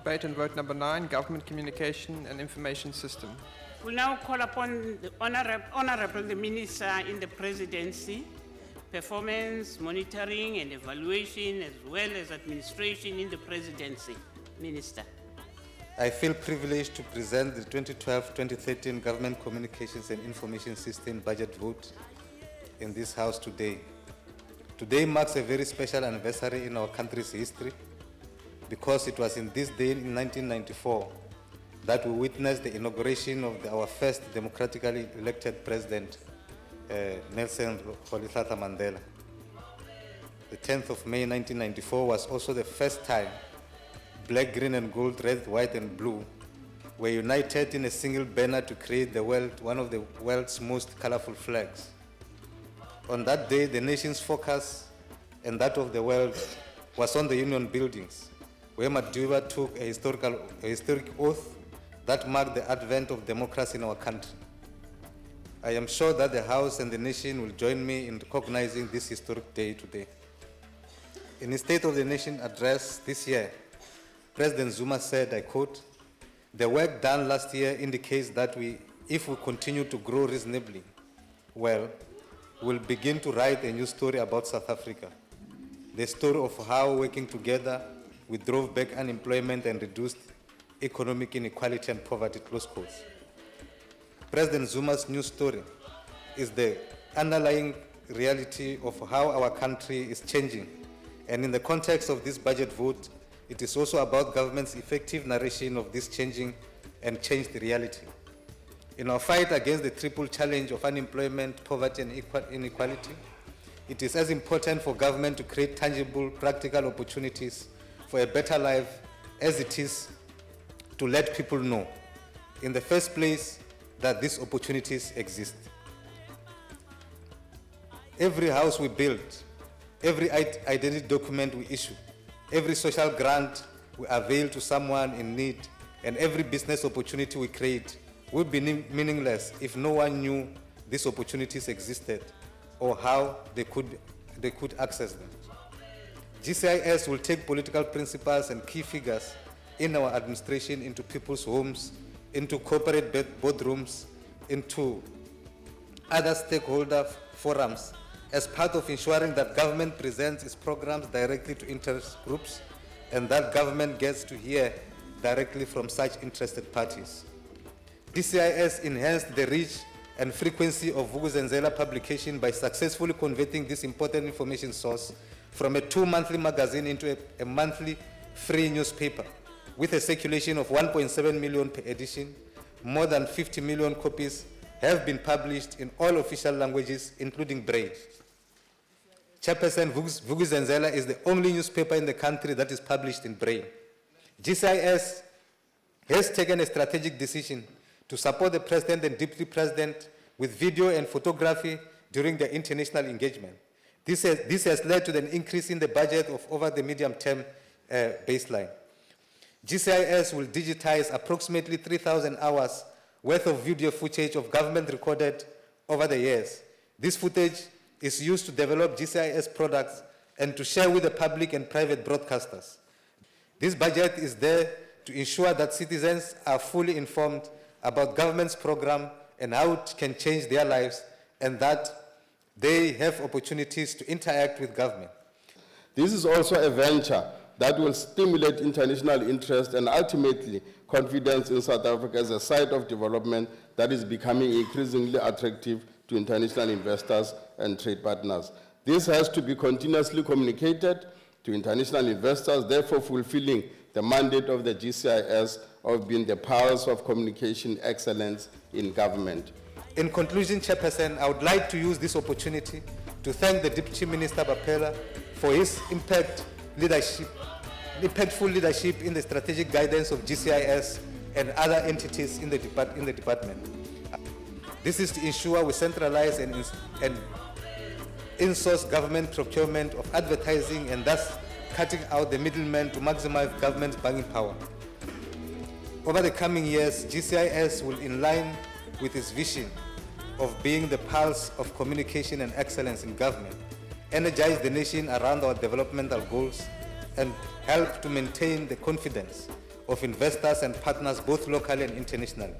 debate and vote number 9, Government Communication and Information System. We'll now call upon the Honorable the Minister in the Presidency, Performance, Monitoring and Evaluation, as well as Administration in the Presidency. Minister. I feel privileged to present the 2012-2013 Government Communications and Information System budget vote in this House today. Today marks a very special anniversary in our country's history because it was in this day in 1994 that we witnessed the inauguration of our first democratically elected president, Nelson Rolihlahla Mandela. The 10th of May 1994 was also the first time black, green and gold, red, white and blue were united in a single banner to create one of the world's most colorful flags. On that day, the nation's focus and that of the world was on the Union buildings, where Madiba took a historic oath that marked the advent of democracy in our country. I am sure that the House and the nation will join me in recognizing this historic day today. In his State of the Nation address this year, President Zuma said, I quote, "The work done last year indicates that if we continue to grow reasonably well, we'll begin to write a new story about South Africa. The story of how, working together, we drove back unemployment and reduced economic inequality and poverty," close quotes. President Zuma's new story is the underlying reality of how our country is changing. And in the context of this budget vote, it is also about government's effective narration of this changing and changed reality. In our fight against the triple challenge of unemployment, poverty, and inequality, it is as important for government to create tangible, practical opportunities for a better life as it is to let people know, in the first place, that these opportunities exist. Every house we build, every identity document we issue, every social grant we avail to someone in need, and every business opportunity we create would be meaningless if no one knew these opportunities existed or how they could access them. GCIS will take political principles and key figures in our administration into people's homes, into corporate boardrooms, into other stakeholder forums as part of ensuring that government presents its programs directly to interest groups and that government gets to hear directly from such interested parties. GCIS enhanced the reach and frequency of Vuk'uzenzele publication by successfully converting this important information source from a 2-monthly magazine into a monthly free newspaper with a circulation of 1.7 million per edition. More than 50 million copies have been published in all official languages, including Braille. Chairperson, Vuk'uzenzele is the only newspaper in the country that is published in Braille. GCIS has taken a strategic decision to support the President and Deputy President with video and photography during their international engagement. This has led to an increase in the budget of over the medium-term baseline. GCIS will digitize approximately 3,000 hours worth of video footage of government recorded over the years. This footage is used to develop GCIS products and to share with the public and private broadcasters. This budget is there to ensure that citizens are fully informed about government's program and how it can change their lives, and that they have opportunities to interact with government. This is also a venture that will stimulate international interest and ultimately confidence in South Africa as a site of development that is becoming increasingly attractive to international investors and trade partners. This has to be continuously communicated to international investors, therefore fulfilling the mandate of the GCIS of being the powers of communication excellence in government. In conclusion, Chairperson, I would like to use this opportunity to thank the Deputy Minister Bapela for his impactful leadership in the strategic guidance of GCIS and other entities in the department. This is to ensure we centralize and in-source government procurement of advertising and thus cutting out the middlemen to maximize government's bargaining power. Over the coming years, GCIS will, in line with its vision of being the pulse of communication and excellence in government, energize the nation around our developmental goals, and help to maintain the confidence of investors and partners both locally and internationally.